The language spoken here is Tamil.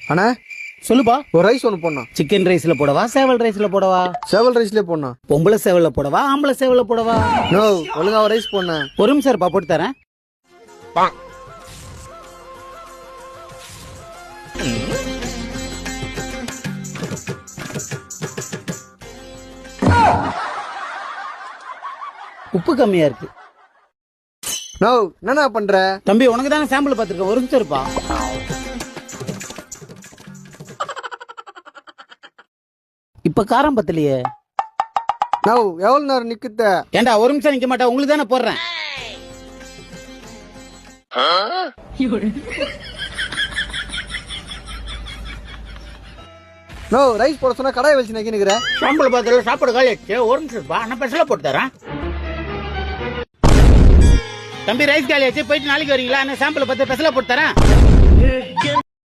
அண்ணா சொல்லுப்பா. ஒரு ரைஸ் ஒன்று போடணும். சிக்கன் ரைஸ்ல போடவா சேவல் ரைஸ்ல போடவா? சேவல் ரைஸ்லேயே போடணும். பொம்பளை சேவல்ல போடவா ஆம்பளை சேவல்ல போடவா? நோ, ஒழுங்கா ஒரு ரைஸ் போடணும். ஒரு நிமிஷம் இருப்பா, போட்டு தரேன். உப்பு கம்மியா இருக்கு. நோ, என்னண்ணா பண்ற? தம்பி உனக்கு தானே சாம்பிள் பார்த்துருக்கேன், ஒரு நிமிஷம் இருப்பா. இப்ப காரம் பத்தலையே. நோ, எவ்வளவு நேரம் நிக்குத்த? ஏண்டா ஒரு நிமிஷம் நிக்க மாட்டா, உங்களுக்கு தானே போடுறேன். நோ, ரைஸ் போட சொன்னா கடாய் வச்சு நக்கினுக்குற. சாம்பிள் பார்த்துல சாப்பாடு காலி ஆச்சு, ஒரு நிமிஷம் இருப்பா, நான் ஸ்பெஷலா போட்டு தரேன். தம்பி ரைஸ் காலி ஆச்சு, போயிட்டு நாளைக்கு வரீங்களா? நான் சாம்பிள் பார்த்து ஸ்பெஷலா போட்டு தரேன்.